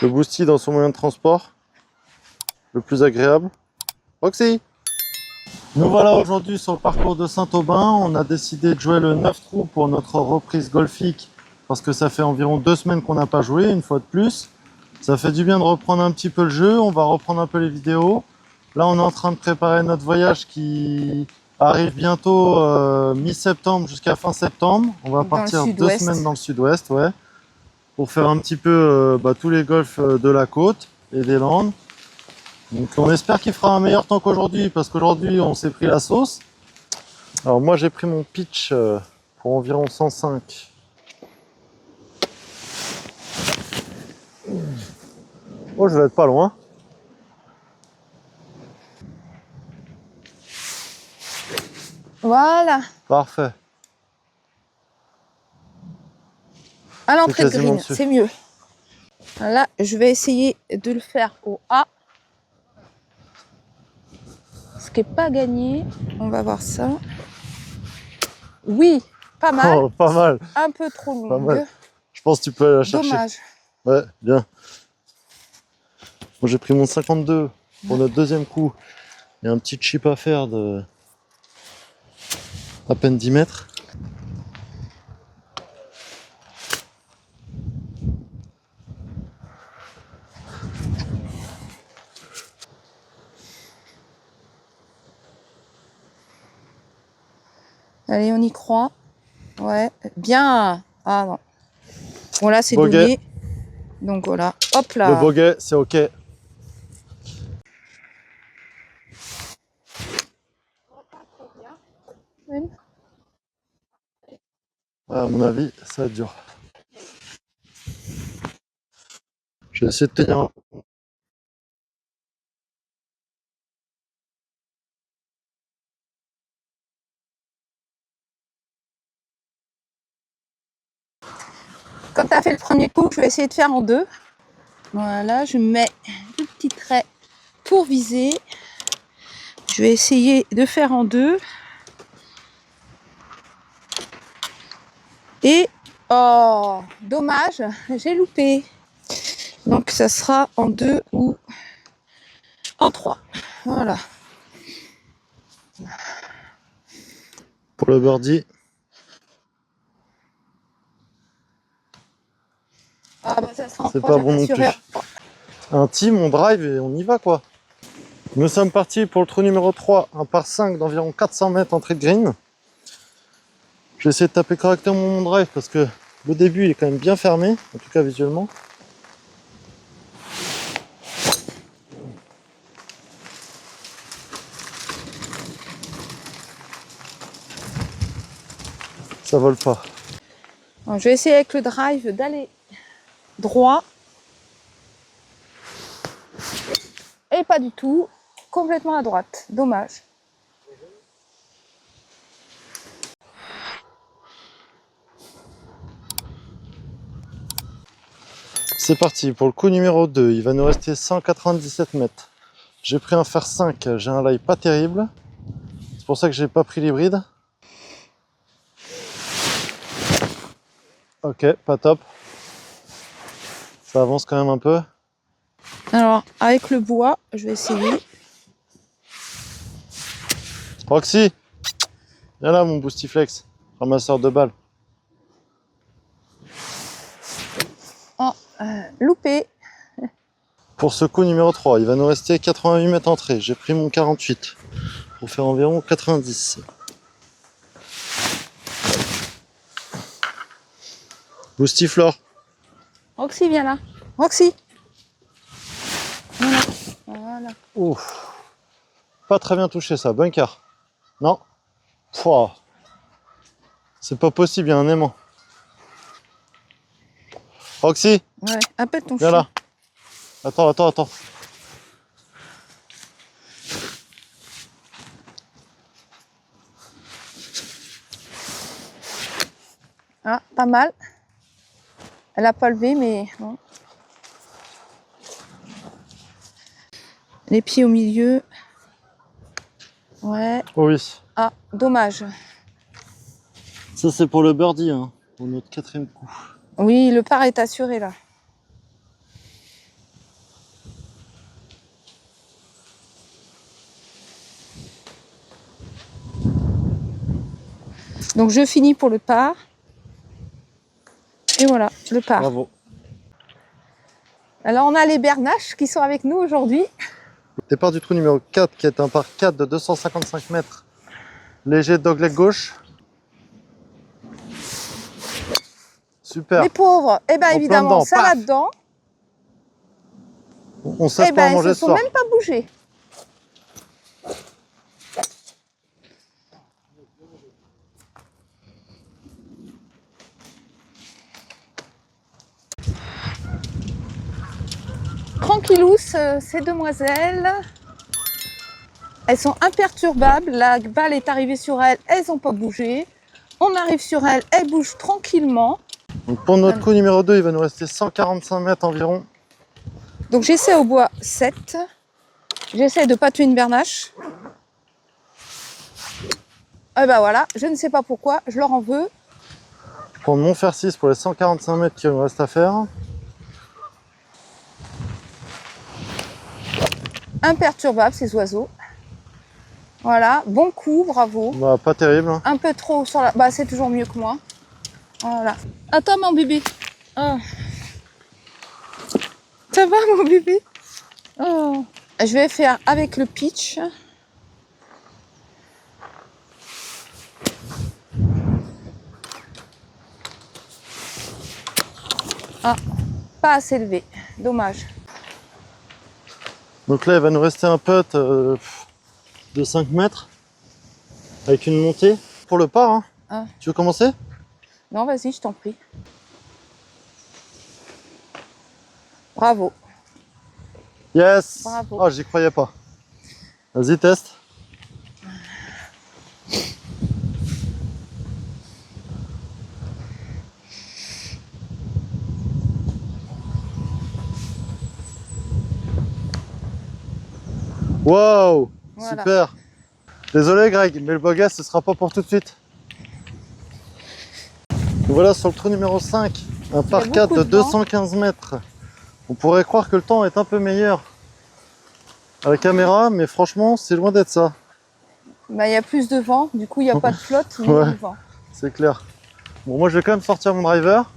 Le Boosty dans son moyen de transport le plus agréable. Roxy! Nous voilà aujourd'hui sur le parcours de Saint-Aubin. On a décidé de jouer le 9 trous pour notre reprise golfique parce que ça fait environ 2 semaines qu'on n'a pas joué, une fois de plus. Ça fait du bien de reprendre un petit peu le jeu. On va reprendre un peu les vidéos. Là, on est en train de préparer notre voyage qui arrive bientôt mi-septembre jusqu'à fin septembre. On va partir 2 semaines dans le sud-ouest, ouais, pour faire un petit peu tous les golfs de la côte et des Landes. Donc on espère qu'il fera un meilleur temps qu'aujourd'hui parce qu'aujourd'hui on s'est pris la sauce. Alors moi j'ai pris mon pitch pour environ 105. Oh, je vais être pas loin. Voilà. Parfait. À l'entrée de green, c'est mieux. Là, je vais essayer de le faire au A. Ce qui n'est pas gagné. On va voir ça. Oui, pas mal. Oh, pas mal. Un peu trop longue. Je pense que tu peux aller la chercher. Dommage. Ouais, bien. Moi j'ai pris mon 52 pour notre deuxième coup. Il y a un petit chip à faire de à peine 10 mètres. Allez, on y croit. Ouais, bien. Ah non. Bon, là, c'est donné. Donc voilà. Hop là. Le bogey, c'est OK. À mon avis, ça va être dur. Je vais essayer de tenir. Quand tu as fait le premier coup, je vais essayer de faire en deux. Voilà, je mets le petit trait pour viser. Je vais essayer de faire en deux. Et, oh, dommage, j'ai loupé. Donc, ça sera en deux ou en trois. Voilà. Pour le birdie. Ah bah, ça sera en c'est trois, pas bon non plus. Un team, on drive et on y va quoi. Nous sommes partis pour le trou numéro 3, un par 5 d'environ 400 mètres entrée de green. Je vais essayer de taper correctement mon drive parce que le début il est quand même bien fermé, en tout cas visuellement. Ça vole pas. Alors, je vais essayer avec le drive d'aller droit. Et pas du tout, complètement à droite. Dommage. C'est parti pour le coup numéro 2, il va nous rester 197 mètres. J'ai pris un fer 5, j'ai un lie pas terrible. C'est pour ça que j'ai pas pris l'hybride. Ok, pas top. Ça avance quand même un peu. Alors, avec le bois, je vais essayer. Roxy, viens là mon Boostiflex, ramasseur de balles. Oh, loupé. Pour ce coup numéro 3, il va nous rester 88 mètres entrée. J'ai pris mon 48 pour faire environ 90. Boostiflore. Roxy, viens là. Roxy. Voilà. Voilà. Ouf. Pas très bien touché ça, bunker. Non. Pouah. C'est pas possible, il y a un aimant. Roxy. Ouais, appelle ton viens chien. là. Attends. Ah, pas mal. Elle a pas levé, mais bon. Les pieds au milieu. Ouais. Oh oui. Ah, dommage. Ça c'est pour le birdie, hein, pour notre 4e coup. Oui, le par est assuré là. Donc je finis pour le par. Et voilà, le par. Bravo. Alors on a les bernaches qui sont avec nous aujourd'hui. Départ du trou numéro 4 qui est un par 4 de 255 mètres. Léger dogleg gauche. Super. Les pauvres, eh ben plein évidemment, dedans, ça paf. là-dedans. On sait Eh pas à ben ils manger se ce sont soir. même pas bougés. Tranquillous, ces demoiselles. Elles sont imperturbables. La balle est arrivée sur elles, elles n'ont pas bougé. On arrive sur elles, elles bougent tranquillement. Donc pour notre coup numéro 2, il va nous rester 145 mètres environ. Donc j'essaie au bois 7. J'essaie de pas tuer une bernache. Et ben voilà, je ne sais pas pourquoi, je leur en veux. Je prends mon fer 6 pour les 145 mètres qu'il me reste à faire. Imperturbables ces oiseaux. Voilà, bon coup, bravo. Bah, pas terrible. Hein. Un peu trop sur la... Bah c'est toujours mieux que moi. Voilà. Attends mon bébé. Oh. Ça va mon bébé? Oh. Je vais faire avec le pitch. Ah, pas assez élevé. Dommage. Donc là, il va nous rester un putt de 5 mètres avec une montée. Pour le par, hein. Ah. Tu veux commencer? Non, vas-y, je t'en prie. Bravo. Yes. Bravo. Oh, j'y croyais pas. Vas-y, teste. Wow, Voilà. super. Désolé Greg, mais le bogey ce sera pas pour tout de suite. Nous voilà sur le trou numéro 5, un par 4 de beaucoup de vent. 215 mètres. On pourrait croire que le temps est un peu meilleur à la caméra, mais franchement c'est loin d'être ça. Bah, il y a plus de vent, du coup il n'y a pas de flotte, mais Ouais. du vent. C'est clair. Bon, moi je vais quand même sortir mon driver.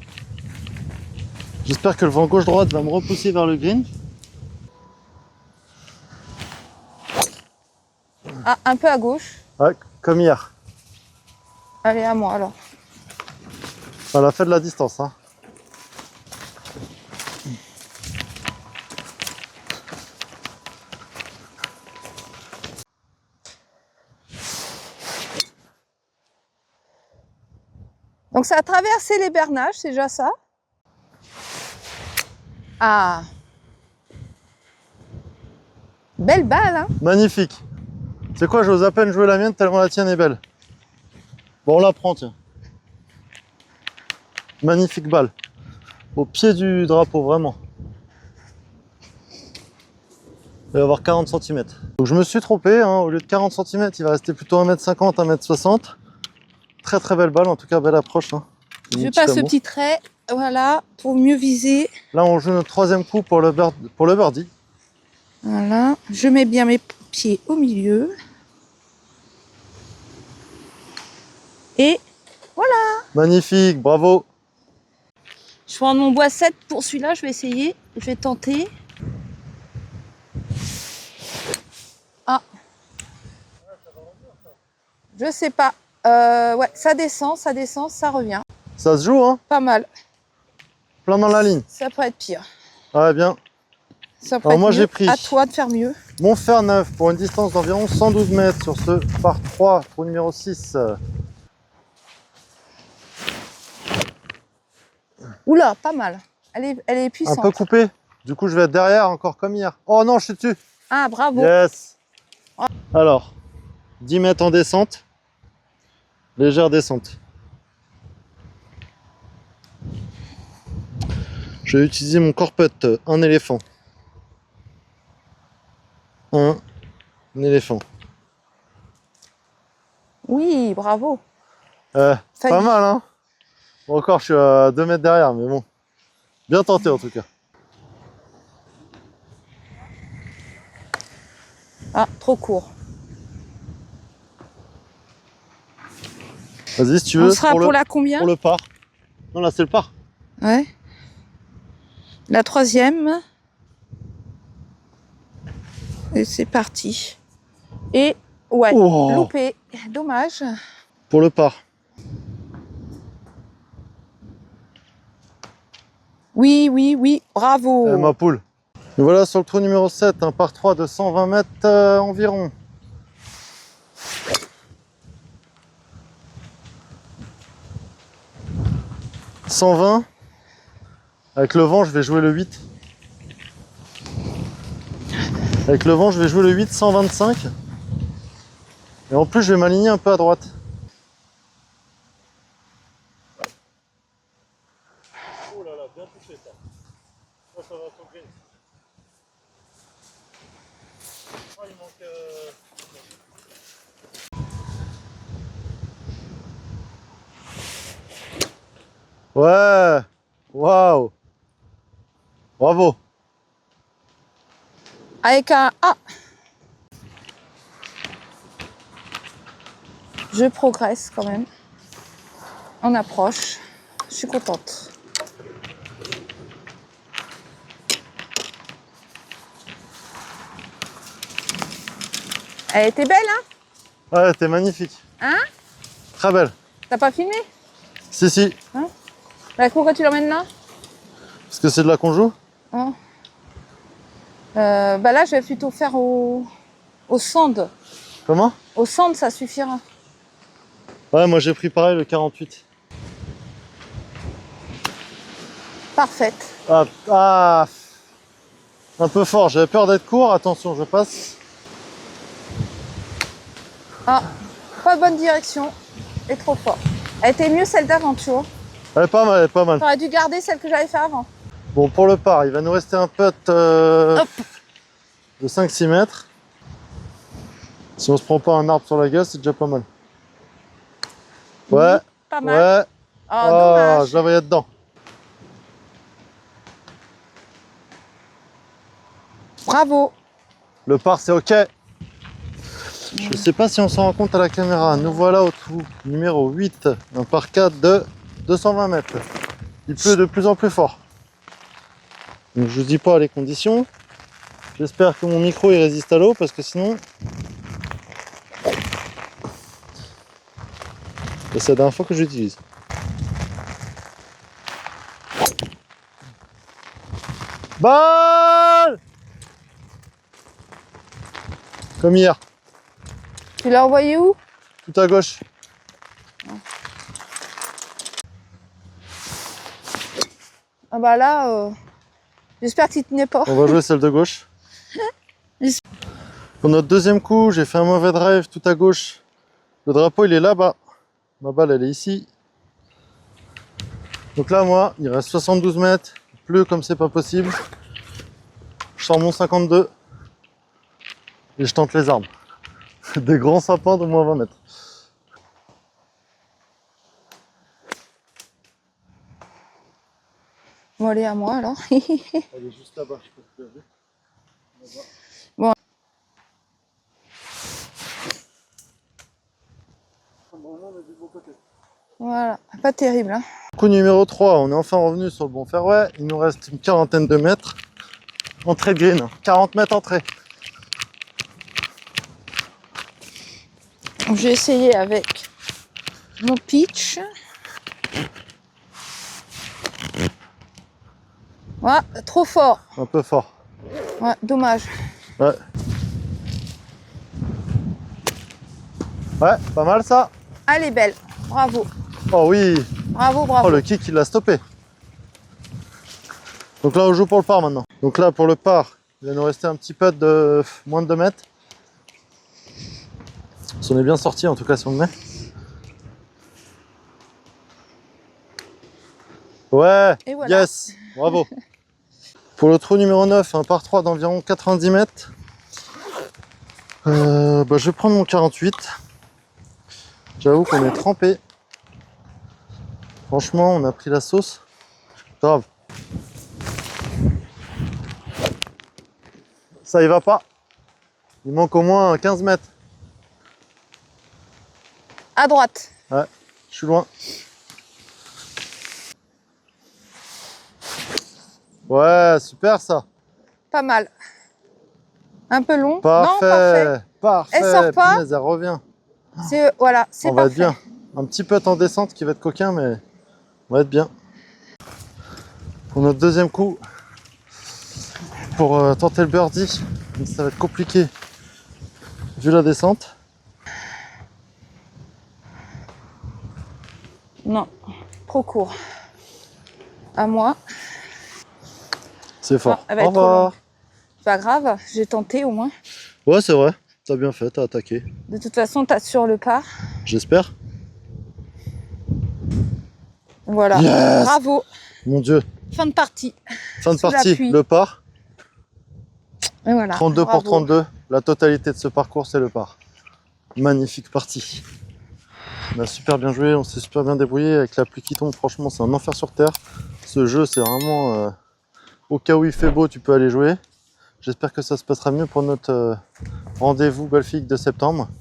J'espère que le vent gauche-droite va me repousser vers le green. Ah, un peu à gauche. Ouais, comme hier. Allez, à moi alors. On a fait de la distance. Hein. Donc ça a traversé les bernaches, c'est déjà ça. Ah. Belle balle, hein. Magnifique. C'est quoi, j'ose à peine jouer la mienne tellement la tienne est belle. Bon, on la prend, tiens. Magnifique balle. Au pied du drapeau, vraiment. Il va y avoir 40 cm. Donc je me suis trompé, hein. Au lieu de 40 cm, il va rester plutôt 1m50, 1m60. Très très belle balle, en tout cas belle approche. Hein. Je passe le petit trait, voilà, pour mieux viser. Là, on joue notre troisième coup pour le birdie. Voilà, je mets bien mes pieds au milieu. Et voilà. Magnifique, bravo. Je prends mon bois 7 pour celui-là, je vais essayer, je vais tenter. Ah. Je sais pas. Ouais, ça descend, ça revient. Ça se joue, hein? Pas mal. Plein dans la ligne. Ça pourrait être pire. Ouais, bien. Ça pourrait Alors moi être mieux. j'ai pris À toi de faire mieux. mon fer 9 pour une distance d'environ 112 mètres sur ce par 3 pour numéro 6. Oula, pas mal. Elle est puissante. Un peu coupé. Du coup je vais être derrière encore comme hier. Oh non, je suis dessus. Ah, bravo. Yes. Alors, 10 mètres en descente. Légère descente. Je vais utiliser mon corput, un éléphant. Un éléphant. Oui, bravo. Pas Failli. mal, hein? Bon, encore, je suis à 2 mètres derrière, mais bon. Bien tenté, en tout cas. Ah, trop court. Vas-y, si tu On veux. sera pour la combien? Pour le par. Non, là, c'est le par. Ouais. La 3e. Et c'est parti. Et ouais, Oh. loupé. Dommage. Pour le par. Oui, oui, oui. Bravo. Ma poule. Et voilà sur le trou numéro 7, un par 3 de 120 mètres environ. « 120. Avec le vent, je vais jouer le 8. Avec le vent, je vais jouer le 8, 125. Et en plus, je vais m'aligner un peu à droite. Oh là là, bien touché ça. Ça va sur green. Ah, il manque... Ouais. Waouh. Bravo. Avec un A. Je progresse quand même. On approche. Je suis contente. Elle était belle, hein? Ouais, t'es magnifique. Hein? Très belle. T'as pas filmé? Si, si. Bah, pourquoi tu l'emmènes là? Parce que c'est de la qu'on joue. Hein? Bah là, je vais plutôt faire au sand. Comment? Au sand, ça suffira. Ouais, moi j'ai pris pareil le 48. Parfaite. Ah, un peu fort, j'avais peur d'être court. Attention, je passe. Ah, pas bonne direction. Et trop fort. Elle était mieux celle d'avant, tu vois. Elle est pas mal, elle est pas mal. J'aurais dû garder celle que j'avais fait avant. Bon, pour le par, il va nous rester un putt de 5-6 mètres. Si on se prend pas un arbre sur la gueule, c'est déjà pas mal. Ouais, Oui, pas mal. ouais. Oh, Oh, dommage. je la voyais dedans. Bravo. Le par, c'est ok. Je sais pas si on s'en rend compte à la caméra. Nous voilà au trou numéro 8, un par 4 de 220 mètres. Il pleut de plus en plus fort. Donc je vous dis pas les conditions. J'espère que mon micro il résiste à l'eau parce que sinon... Et c'est la dernière fois que j'utilise. Balle! Comme hier, Tu l'as envoyé où? tout à gauche. Ah bah là, j'espère qu'il tenait pas. On va jouer celle de gauche. Pour notre deuxième coup, j'ai fait un mauvais drive tout à gauche. Le drapeau il est là-bas. Ma balle elle est ici. Donc là moi, il reste 72 mètres. Il pleut comme c'est pas possible. Je sors mon 52. Et je tente les arbres. Des grands sapins de moins 20 mètres. Bon, allez, à moi alors. Elle est juste là-bas, je sais pas si tu as vu. Là-bas. Bon. On est du bon côté. Voilà, pas terrible. Hein. Coup numéro 3, on est enfin revenu sur le bon fairway. Il nous reste une quarantaine de mètres. Entrée de green, 40 mètres entrée. Je vais essayer avec mon pitch. Ouais, trop fort. Un peu fort. Ouais, dommage. Ouais. Ouais, pas mal ça. Elle est belle. Bravo. Oh oui. Bravo, bravo. Oh, le kick il l'a stoppé. Donc là on joue pour le par maintenant. Donc là pour le par, il va nous rester un petit putt de moins de 2 mètres. Si on est bien sorti en tout cas si on le met. Ouais, Et voilà. yes, bravo. Pour le trou numéro 9, un par 3 d'environ 90 mètres. Je vais prendre mon 48. J'avoue qu'on est trempé. Franchement, on a pris la sauce. Grave. Ça y va pas. Il manque au moins 15 mètres. À droite. Ouais. Je suis loin. Ouais, super ça. Pas mal. Un peu long. Parfait. Non, parfait. Parfait. Elle sort pas. Punaise, elle revient. Voilà, c'est On va être parfait. bien. Un petit peu en descente qui va être coquin, mais on va être bien. Pour notre deuxième coup, pour tenter le birdie, ça va être compliqué vu la descente. Non, trop court. À moi. C'est fort. Ah, elle va Au être trop revoir. longue. Pas grave, j'ai tenté au moins. Ouais, c'est vrai. T'as bien fait, t'as attaqué. De toute façon, t'as sur le par. J'espère. Voilà. Yes. Bravo. Mon Dieu. Fin de partie. Fin de Sous la partie. pluie. Le par. Et voilà. 32 Bravo. pour 32. La totalité de ce parcours, c'est le par. Magnifique partie. On a super bien joué, on s'est super bien débrouillé avec la pluie qui tombe. Franchement, c'est un enfer sur terre. Ce jeu, c'est vraiment au cas où il fait beau, tu peux aller jouer. J'espère que ça se passera mieux pour notre rendez-vous golfique de septembre.